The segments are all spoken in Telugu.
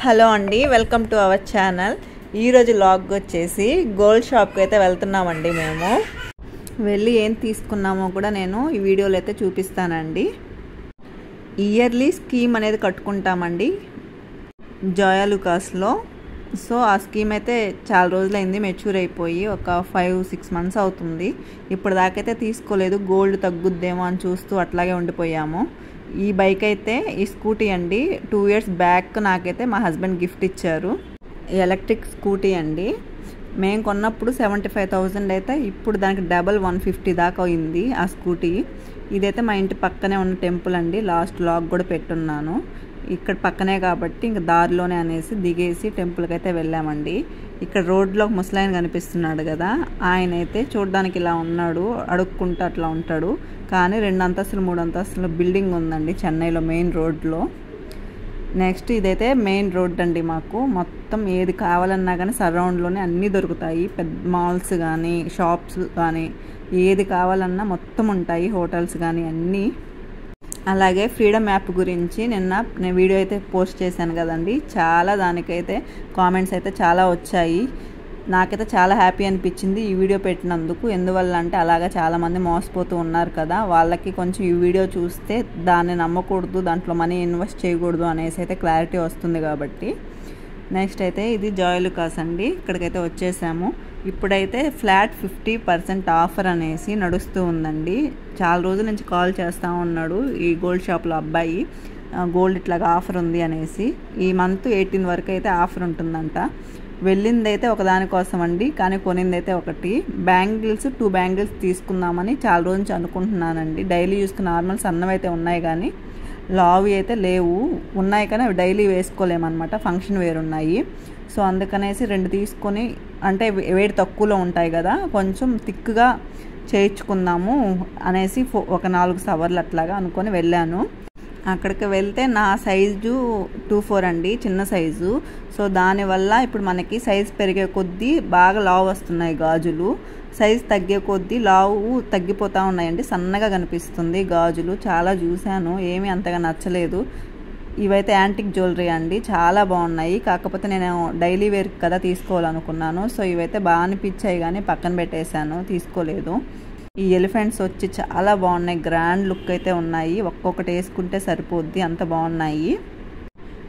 హలో అండి, వెల్కమ్ టు అవర్ ఛానల్. ఈరోజు లాగ్ వచ్చేసి గోల్డ్ షాప్కి అయితే వెళ్తున్నామండి. మేము వెళ్ళి ఏం తీసుకున్నామో కూడా నేను ఈ వీడియోలో అయితే చూపిస్తానండి. ఇయర్లీ స్కీమ్ అనేది కట్టుకుంటామండి జోయా లుకాస్లో. సో ఆ స్కీమ్ అయితే చాలా రోజులైంది, మెచ్యూర్ అయిపోయి ఒక 5-6 మంత్స్ అవుతుంది. ఇప్పుడు దాకైతే తీసుకోలేదు, గోల్డ్ తగ్గుద్దేమో అని చూస్తూ అట్లాగే ఉండిపోయాము. ఈ బైక్ అయితే ఈ స్కూటీ అండి, 2 years బ్యాక్ నాకైతే మా హస్బెండ్ గిఫ్ట్ ఇచ్చారు. ఎలక్ట్రిక్ స్కూటీ అండి. మేము కొన్నప్పుడు 75,000 అయితే ఇప్పుడు దానికి డబల్ 150 దాకా అయింది ఆ స్కూటీ. ఇదైతే మా ఇంటి పక్కనే ఉన్న టెంపుల్ అండి, లాస్ట్ లాగ్ కూడా పెట్టున్నాను. ఇక్కడ పక్కనే కాబట్టి ఇంకా దారిలోనే అనేసి దిగేసి టెంపుల్కి అయితే వెళ్ళామండి. ఇక్కడ రోడ్లో ఒక ముసలాయన కనిపిస్తున్నాడు కదా, ఆయన అయితే చూడడానికి ఇలా ఉన్నాడు, అడుక్కుంటూ అట్లా ఉంటాడు. కానీ 2 అంతస్తులు 3 అంతస్తుల బిల్డింగ్ ఉందండి చెన్నైలో మెయిన్ రోడ్లో. నెక్స్ట్ ఇదైతే మెయిన్ రోడ్ అండి. మాకు మొత్తం ఏది కావాలన్నా కానీ సరౌండ్లోనే అన్నీ దొరుకుతాయి. పెద్ద మాల్స్ కానీ షాప్స్ కానీ ఏది కావాలన్నా మొత్తం ఉంటాయి, హోటల్స్ కానీ అన్నీ. అలాగే ఫ్రీడమ్ యాప్ గురించి నేను వీడియో అయితే పోస్ట్ చేశాను కదండి, చాలా దానికైతే కామెంట్స్ అయితే చాలా వచ్చాయి. నాకైతే చాలా హ్యాపీ అనిపించింది ఈ వీడియో పెట్టినందుకు. ఎందువల్ల అంటే అలాగా చాలామంది మోసపోతూ ఉన్నారు కదా, వాళ్ళకి కొంచెం ఈ వీడియో చూస్తే దాన్ని నమ్మకూడదు, దాంట్లో మనీ ఇన్వెస్ట్ చేయకూడదు అనేసి అయితే క్లారిటీ వస్తుంది కాబట్టి. నెక్స్ట్ అయితే ఇది జోయా లుకాస్ అండి, ఇక్కడికైతే వచ్చేసాము. ఇప్పుడైతే ఫ్లాట్ 50% ఆఫర్ అనేసి నడుస్తూ ఉందండి. చాలా రోజుల నుంచి కాల్ చేస్తూ ఉన్నాడు ఈ గోల్డ్ షాప్లో అబ్బాయి, గోల్డ్ ఇట్లాగా ఆఫర్ ఉంది అనేసి. ఈ మంత్ 18 వరకు అయితే ఆఫర్ ఉంటుందంట. వెళ్ళిందైతే ఒకదానికోసం అండి, కానీ కొనిందైతే ఒకటి. బ్యాంగిల్స్ 2 బ్యాంగిల్స్ తీసుకుందామని చాలా రోజు నుంచి అనుకుంటున్నానండి. డైలీ యూస్కి నార్మల్ సన్నవి అయితే ఉన్నాయి కానీ లావి అయితే లేవు. ఉన్నాయి కానీ అవి డైలీ వేసుకోలేమన్నమాట, ఫంక్షన్ వేర్ ఉన్నాయి. సో అందుకనేసి 2 తీసుకొని, అంటే వేడి తక్కువలో ఉంటాయి కదా, కొంచెం థిక్గా చేయించుకుందాము అనేసి ఒక 4 సవర్లు అట్లాగా అనుకొని వెళ్ళాను. అక్కడికి వెళ్తే నా సైజు 24 అండి, చిన్న సైజు. సో దానివల్ల ఇప్పుడు మనకి సైజు పెరిగే కొద్దీ బాగా లావు వస్తున్నాయి గాజులు, సైజు తగ్గే కొద్దీ లావు తగ్గిపోతూ ఉన్నాయండి, సన్నగా కనిపిస్తుంది గాజులు. చాలా చూశాను, ఏమీ అంతగా నచ్చలేదు. ఇవైతే యాంటిక్ జ్యువెలరీ అండి, చాలా బాగున్నాయి. కాకపోతే నేను డైలీ వేర్ కదా తీసుకోవాలనుకున్నాను. సో ఇవైతే బాగా అనిపించాయి కానీ పక్కన పెట్టేశాను, తీసుకోలేదు. ఈ ఎలిఫెంట్స్ వచ్చి చాలా బాగున్నాయి, గ్రాండ్ లుక్ అయితే ఉన్నాయి. ఒక్కొక్కటి వేసుకుంటే సరిపోద్ది, అంత బాగున్నాయి.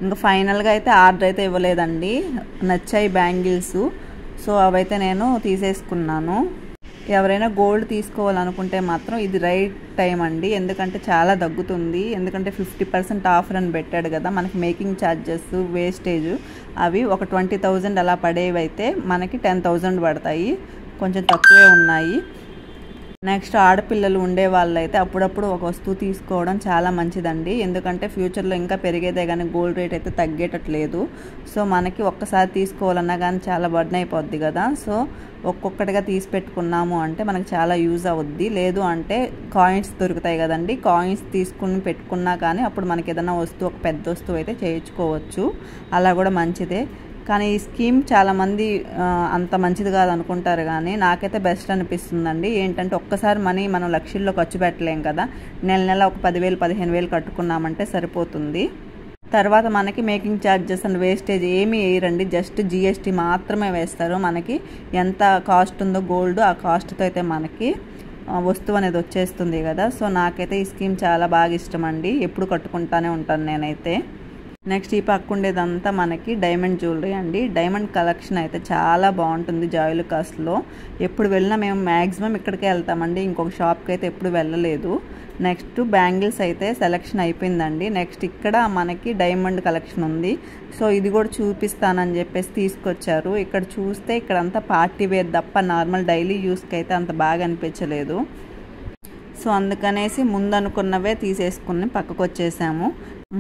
ఇంకా ఫైనల్గా అయితే ఆర్డర్ అయితే ఇవ్వలేదండి, నచ్చాయి బ్యాంగిల్స్. సో అవైతే నేను తీసేసుకున్నాను. ఎవరైనా గోల్డ్ తీసుకోవాలనుకుంటే మాత్రం ఇది రైట్ టైం అండి, ఎందుకంటే చాలా తగ్గుతుంది. ఎందుకంటే 50% ఆఫర్ అని పెట్టాడు కదా, మనకి మేకింగ్ ఛార్జెస్ వేస్టేజ్ అవి ఒక 20,000 అలా పడేవి అయితే మనకి 10,000 పడతాయి, కొంచెం తక్కువే ఉన్నాయి. నెక్స్ట్ ఆడపిల్లలు ఉండే వాళ్ళైతే అప్పుడప్పుడు ఒక వస్తువు తీసుకోవడం చాలా మంచిదండి, ఎందుకంటే ఫ్యూచర్లో ఇంకా పెరిగేదే కానీ గోల్డ్ రేట్ అయితే తగ్గేటట్లేదు. సో మనకి ఒక్కసారి తీసుకోవాలన్నా కానీ చాలా బర్డెన్ అయిపోద్ది కదా. సో ఒక్కొక్కటిగా తీసి పెట్టుకున్నాము అంటే మనకు చాలా యూజ్ అవుద్ది. లేదు అంటే కాయిన్స్ దొరుకుతాయి కదండి, కాయిన్స్ తీసుకుని పెట్టుకున్నా కానీ అప్పుడు మనకి ఏదైనా వస్తువు, ఒక పెద్ద వస్తువు అయితే చేయించుకోవచ్చు, అలా కూడా మంచిదే. కానీ ఈ స్కీమ్ చాలామంది అంత మంచిది కాదు అనుకుంటారు, కానీ నాకైతే బెస్ట్ అనిపిస్తుందండి. ఏంటంటే ఒక్కసారి మనీ మనం లక్షల్లో ఖర్చు పెట్టలేం కదా, నెల ఒక 10,000 15,000 కట్టుకున్నామంటే సరిపోతుంది. తర్వాత మనకి మేకింగ్ ఛార్జెస్ అండ్ వేస్టేజ్ ఏమీ వేయరండి, జస్ట్ GST మాత్రమే వేస్తారు. మనకి ఎంత కాస్ట్ ఉందో గోల్డ్, ఆ కాస్ట్తో అయితే మనకి వస్తువు అనేది వచ్చేస్తుంది కదా. సో నాకైతే ఈ స్కీమ్ చాలా బాగా ఇష్టం అండి, ఎప్పుడు కట్టుకుంటానే ఉంటాను నేనైతే. నెక్స్ట్ ఈ పక్క ఉండేదంతా మనకి డైమండ్ జ్యువెలరీ అండి. డైమండ్ కలెక్షన్ అయితే చాలా బాగుంటుంది జోయా లుకాస్లో. ఎప్పుడు వెళ్ళినా మేము మ్యాక్సిమం ఇక్కడికే వెళ్తామండి, ఇంకొక షాప్కి అయితే ఎప్పుడు వెళ్ళలేదు. నెక్స్ట్ బ్యాంగిల్స్ అయితే సెలెక్షన్ అయిపోయిందండి. నెక్స్ట్ ఇక్కడ మనకి డైమండ్ కలెక్షన్ ఉంది. సో ఇది కూడా చూపిస్తానని చెప్పేసి తీసుకొచ్చారు. ఇక్కడ చూస్తే ఇక్కడంతా పార్టీ వేర్ తప్ప నార్మల్ డైలీ యూస్కి అయితే అంత బాగా అనిపించలేదు. సో అందుకనేసి ముందు అనుకున్నవే తీసేసుకుని పక్కకు వచ్చేసాము.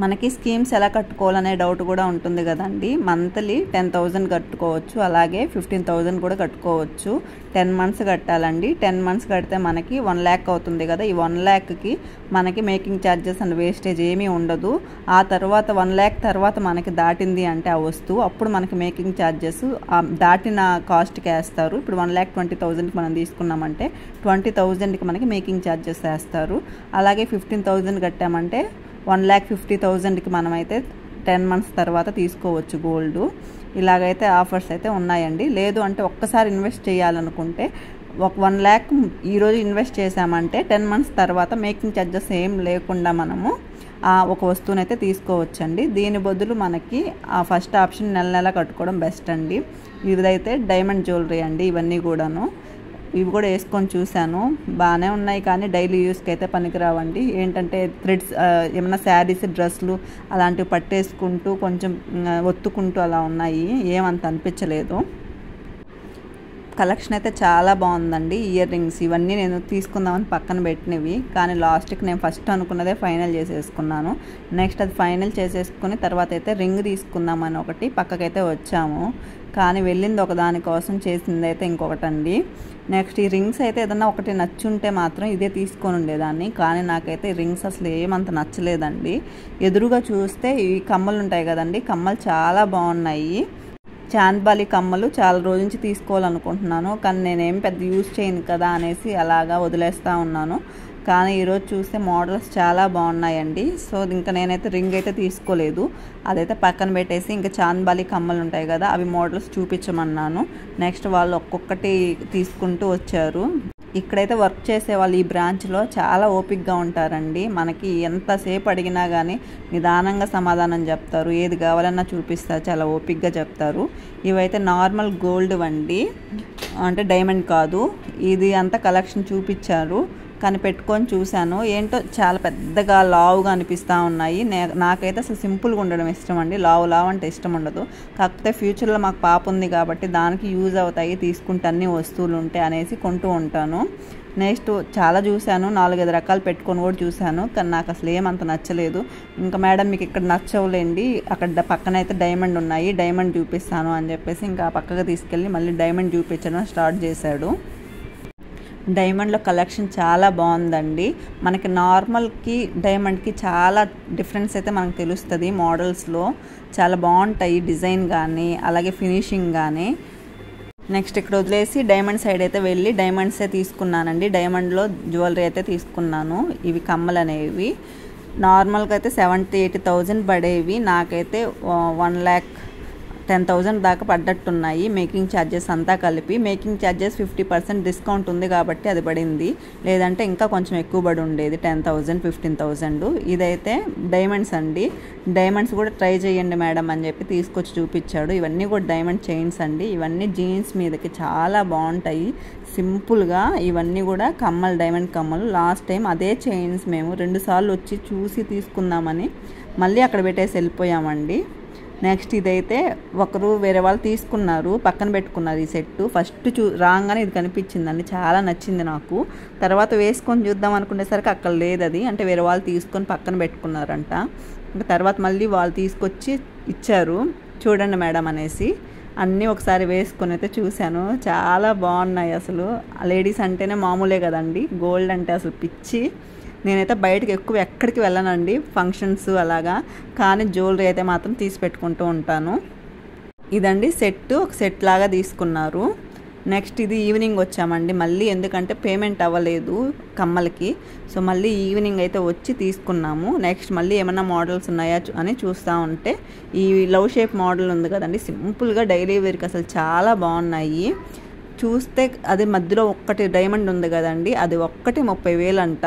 మనకి స్కీమ్స్ ఎలా కట్టుకోవాలనే డౌట్ కూడా ఉంటుంది కదండి. మంత్లీ 10,000 కట్టుకోవచ్చు, అలాగే 15,000 కూడా కట్టుకోవచ్చు. 10 months కట్టాలండి. 10 months కడితే మనకి 1 lakh అవుతుంది కదా. ఈ 1 lakhకి మనకి మేకింగ్ ఛార్జెస్ అండ్ వేస్టేజ్ ఏమీ ఉండదు. ఆ తర్వాత 1 lakh తర్వాత మనకి దాటింది అంటే ఆ వస్తువు, అప్పుడు మనకి మేకింగ్ ఛార్జెస్ దాటిన కాస్ట్కి వేస్తారు. ఇప్పుడు 1,20,000కి మనం తీసుకున్నామంటే 20,000కి మనకి మేకింగ్ ఛార్జెస్ వేస్తారు. అలాగే 15,000 కట్టామంటే 1,50,000కి మనమైతే 10 months తర్వాత తీసుకోవచ్చు గోల్డ్. ఇలాగైతే ఆఫర్స్ అయితే ఉన్నాయండి. లేదు అంటే ఒక్కసారి ఇన్వెస్ట్ చేయాలనుకుంటే ఒక 1 lakh ఈరోజు ఇన్వెస్ట్ చేసామంటే 10 months తర్వాత మేకింగ్ ఛార్జెస్ ఏం లేకుండా మనము ఒక వస్తువునైతే తీసుకోవచ్చండి. దీని బదులు మనకి ఆ ఫస్ట్ ఆప్షన్ నెల నెల కట్టుకోవడం బెస్ట్ అండి. ఇదైతే డైమండ్ జ్యువెలరీ అండి. ఇవన్నీ కూడాను ఇవి కూడా వేసుకొని చూశాను, బాగానే ఉన్నాయి, కానీ డైలీ యూస్కి అయితే పనికిరావండి. ఏంటంటే థ్రెడ్స్ ఏమైనా శారీస్ డ్రెస్సులు అలాంటివి పట్టేసుకుంటూ కొంచెం ఒత్తుకుంటూ అలా ఉన్నాయి, ఏమంత అనిపించలేదు. కలెక్షన్ అయితే చాలా బాగుందండి. ఇయర్ రింగ్స్ ఇవన్నీ నేను తీసుకుందామని పక్కన పెట్టినవి, కానీ లాస్ట్కి నేను ఫస్ట్ అనుకున్నదే ఫైనల్ చేసేసుకున్నాను. నెక్స్ట్ అది ఫైనల్ చేసేసుకుని తర్వాత అయితే రింగ్ తీసుకుందామని ఒకటి పక్కకైతే వచ్చాము, కానీ వెళ్ళింది ఒక దానికోసం, చేసింది అయితే ఇంకొకటండి. నెక్స్ట్ ఈ రింగ్స్ అయితే ఏదన్నా ఒకటి నచ్చుంటే మాత్రం ఇదే తీసుకొని ఉండేదాన్ని, కానీ నాకైతే ఈ రింగ్స్ అసలు ఏమంత నచ్చలేదండి. ఎదురుగా చూస్తే ఈ కమ్మలు ఉంటాయి కదండి, కమ్మలు చాలా బాగున్నాయి. చాంద్బాలి కమ్మలు చాలా రోజు నుంచి తీసుకోవాలనుకుంటున్నాను, కానీ నేనేం పెద్ద యూజ్ చేయను కదా అనేసి అలాగా వదిలేస్తూ ఉన్నాను. కానీ ఈరోజు చూస్తే మోడల్స్ చాలా బాగున్నాయండి. సో ఇంకా నేనైతే రింగ్ అయితే తీసుకోలేదు, అదైతే పక్కన పెట్టేసి ఇంకా చాంద్బాలి కమ్మలు ఉంటాయి కదా అవి మోడల్స్ చూపించమన్నాను. నెక్స్ట్ వాళ్ళు ఒక్కొక్కటి తీసుకుంటూ వచ్చారు. ఇక్కడైతే వర్క్ చేసే వాళ్ళు ఈ బ్రాంచ్లో చాలా ఓపిక్గా ఉంటారండి. మనకి ఎంతసేపు అడిగినా కానీ నిదానంగా సమాధానం చెప్తారు, ఏది కావాలన్నా చూపిస్తారు, చాలా ఓపిక్గా చెప్తారు. ఇవైతే నార్మల్ గోల్డ్ వండి, అంటే డైమండ్ కాదు. ఇది అంతా కలెక్షన్ చూపించారు, కానీ పెట్టుకొని చూశాను, ఏంటో చాలా పెద్దగా లావుగా అనిపిస్తూ ఉన్నాయి. నాకైతే అసలు సింపుల్గా ఉండడం ఇష్టం అండి, లావు అంటే ఇష్టం ఉండదు. కాకపోతే ఫ్యూచర్లో మాకు పాప ఉంది కాబట్టి దానికి యూజ్ అవుతాయి, తీసుకుంటే అన్ని వస్తువులు ఉంటాయి అనేసి కొంటూ ఉంటాను. నెక్స్ట్ చాలా చూశాను, 4-5 రకాలు పెట్టుకొని కూడా చూశాను, కానీ నాకు అసలు ఏమంత నచ్చలేదు. ఇంకా మేడం మీకు ఇక్కడ నచ్చవులేండి, అక్కడ పక్కన అయితే డైమండ్ ఉన్నాయి, డైమండ్ చూపిస్తాను అని చెప్పేసి ఇంకా పక్కగా తీసుకెళ్ళి మళ్ళీ డైమండ్ చూపించడం స్టార్ట్ చేశాడు. డైమండ్లో కలెక్షన్ చాలా బాగుందండి. మనకి నార్మల్కి డైమండ్కి చాలా డిఫరెన్స్ అయితే మనకు తెలుస్తుంది. మోడల్స్లో చాలా బాగుంటాయి, డిజైన్ కానీ అలాగే ఫినిషింగ్ కానీ. నెక్స్ట్ ఇక్కడ వదిలేసి డైమండ్ సైడ్ అయితే వెళ్ళి డైమండ్సే తీసుకున్నానండి. డైమండ్లో జ్యువెలరీ అయితే తీసుకున్నాను. ఇవి కమ్మలు అనేవి నార్మల్గా అయితే 70,000-80,000 పడేవి, నాకైతే 1,10,000 దాకా పడ్డట్టున్నాయి. మేకింగ్ ఛార్జెస్ అంతా కలిపి, మేకింగ్ ఛార్జెస్ 50% డిస్కౌంట్ ఉంది కాబట్టి అది పడింది, లేదంటే ఇంకా కొంచెం ఎక్కువ పడి ఉండేది, 10,000 15,000. ఇదైతే డైమండ్స్ అండి. డైమండ్స్ కూడా ట్రై చేయండి మేడం అని చెప్పి తీసుకొచ్చి చూపించాడు. ఇవన్నీ కూడా డైమండ్ చైన్స్ అండి. ఇవన్నీ జీన్స్ మీదకి చాలా బాగుంటాయి సింపుల్గా. ఇవన్నీ కూడా కమ్మలు, డైమండ్ కమ్మలు. లాస్ట్ టైం అదే చైన్స్ మేము 2 సార్లు వచ్చి చూసి తీసుకుందామని మళ్ళీ అక్కడ పెట్టేసి వెళ్ళిపోయామండి. నెక్స్ట్ ఇదైతే ఒకరు వేరే వాళ్ళు తీసుకున్నారు, పక్కన పెట్టుకున్నారు ఈ సెట్. ఫస్ట్ రాగానే ఇది కనిపించిందండి, చాలా నచ్చింది నాకు. తర్వాత వేసుకొని చూద్దాం అనుకునేసరికి అక్కడ లేదు అది, అంటే వేరే వాళ్ళు తీసుకొని పక్కన పెట్టుకున్నారంట. ఇంకా తర్వాత మళ్ళీ వాళ్ళు తీసుకొచ్చి ఇచ్చారు, చూడండి మేడం అనేసి. అన్నీ ఒకసారి వేసుకొని అయితే చూశాను, చాలా బాగున్నాయి. అసలు లేడీస్ అంటేనే మామూలే కదండి, గోల్డ్ అంటే అసలు పిచ్చి. నేనైతే బయటకు ఎక్కువ ఎక్కడికి వెళ్ళనండి, ఫంక్షన్స్ అలాగా, కానీ జ్యువెలరీ అయితే మాత్రం తీసి పెట్టుకుంటూ ఉంటాను. ఇదండి సెట్, ఒక సెట్ లాగా తీసుకున్నారు. నెక్స్ట్ ఇది ఈవినింగ్ వచ్చామండి మళ్ళీ, ఎందుకంటే పేమెంట్ అవ్వలేదు కమ్మలకి. సో మళ్ళీ ఈవినింగ్ అయితే వచ్చి తీసుకున్నాము. నెక్స్ట్ మళ్ళీ ఏమైనా మోడల్స్ ఉన్నాయా అని చూస్తూ ఉంటే ఈ లవ్ షేప్ మోడల్ ఉంది కదండి, సింపుల్గా డైలీ వేర్కి అసలు చాలా బాగున్నాయి. చూస్తే అది మధ్యలో ఒక్కటి డైమండ్ ఉంది కదండి, అది ఒక్కటి 30,000 అంట.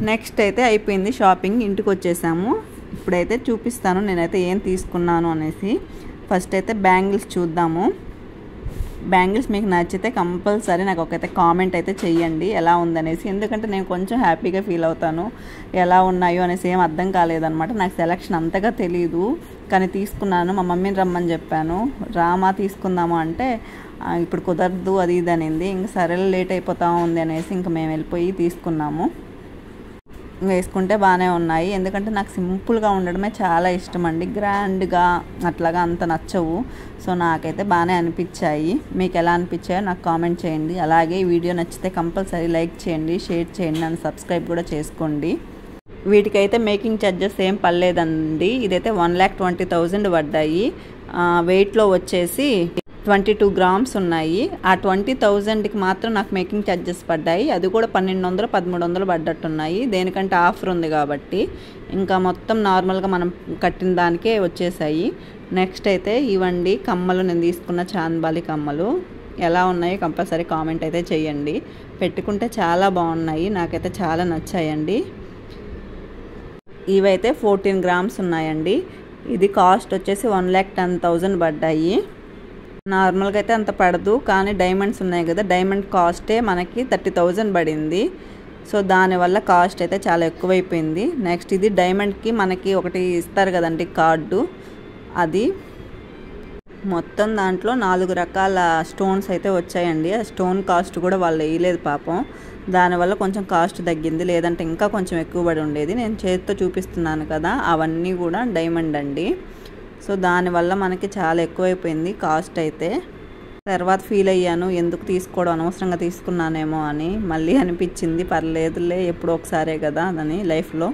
నెక్స్ట్ అయితే అయిపోయింది షాపింగ్, ఇంటికి వచ్చేసాము. ఇప్పుడైతే చూపిస్తాను నేనైతే ఏం తీసుకున్నాను అనేసి. ఫస్ట్ అయితే బ్యాంగిల్స్ చూద్దాము. బ్యాంగిల్స్ మీకు నచ్చితే కంపల్సరీ నాకు ఒకైతే కామెంట్ అయితే చెయ్యండి ఎలా ఉందనేసి, ఎందుకంటే నేను కొంచెం హ్యాపీగా ఫీల్ అవుతాను. ఎలా ఉన్నాయో అనేసి ఏం అర్థం కాలేదనమాట, నాకు సెలెక్షన్ అంతగా తెలీదు, కానీ తీసుకున్నాను. మా మమ్మీని రమ్మని చెప్పాను, రామా తీసుకుందాము అంటే ఇప్పుడు కుదరదు అది ఇది అనింది. ఇంక సరే లేట్ అయిపోతా ఉంది అనేసి ఇంక మేము వెళ్ళిపోయి తీసుకున్నాము. వేసుకుంటే బాగానే ఉన్నాయి, ఎందుకంటే నాకు సింపుల్గా ఉండడమే చాలా ఇష్టం అండి, గ్రాండ్గా అట్లాగా అంత నచ్చవు. సో నాకైతే బాగానే అనిపించాయి. మీకు ఎలా అనిపించాయో నాకు కామెంట్ చేయండి. అలాగే ఈ వీడియో నచ్చితే కంపల్సరీ లైక్ చేయండి, షేర్ చేయండి, నన్ను సబ్స్క్రైబ్ కూడా చేసుకోండి. వీటికైతే మేకింగ్ ఛార్జెస్ ఏం పడలేదండి. ఇదైతే 1,20,000 పడ్డాయి. వెయిట్లో వచ్చేసి 22 గ్రామ్స్ ఉన్నాయి. ఆ 20,000కి మాత్రం నాకు మేకింగ్ ఛార్జెస్ పడ్డాయి. అది కూడా 1200 1300 పడ్డట్టున్నాయి. దేనికంటే ఆఫర్ ఉంది కాబట్టి. ఇంకా మొత్తం నార్మల్గా మనం కట్టిన దానికే వచ్చేసాయి. నెక్స్ట్ అయితే ఇవండి కమ్మలు, నేను తీసుకున్న చాంద్బాలి కమ్మలు. ఎలా ఉన్నాయో కంపల్సరీ కామెంట్ అయితే చేయండి. పెట్టుకుంటే చాలా బాగున్నాయి, నాకైతే చాలా నచ్చాయండి. ఇవైతే 14 గ్రామ్స్ ఉన్నాయండి. ఇది కాస్ట్ వచ్చేసి 1,10,000 పడ్డాయి. నార్మల్గా అయితే అంత పడదు, కానీ డైమండ్స్ ఉన్నాయి కదా, డైమండ్ కాస్టే మనకి 30,000 పడింది. సో దానివల్ల కాస్ట్ అయితే చాలా ఎక్కువైపోయింది. నెక్స్ట్ ఇది డైమండ్కి మనకి ఒకటి ఇస్తారు కదండి కార్డు, అది మొత్తం దాంట్లో 4 రకాల స్టోన్స్ అయితే వచ్చాయండి. ఆ స్టోన్ కాస్ట్ కూడా వాళ్ళు వేయలేదు పాపం, దానివల్ల కొంచెం కాస్ట్ తగ్గింది. లేదంటే ఇంకా కొంచెం ఎక్కువ పడి ఉండేది. నేను చేతితో చూపిస్తున్నాను కదా, అవన్నీ కూడా డైమండ్ అండి. సో దానివల్ల మనకి చాలా ఎక్కువైపోయింది కాస్ట్ అయితే. తర్వాత ఫీల్ అయ్యాను, ఎందుకు తీసుకోవడం, అనవసరంగా తీసుకున్నానేమో అని మళ్ళీ అనిపించింది. పర్లేదులే, ఎప్పుడో ఒకసారే కదా అని లైఫ్లో.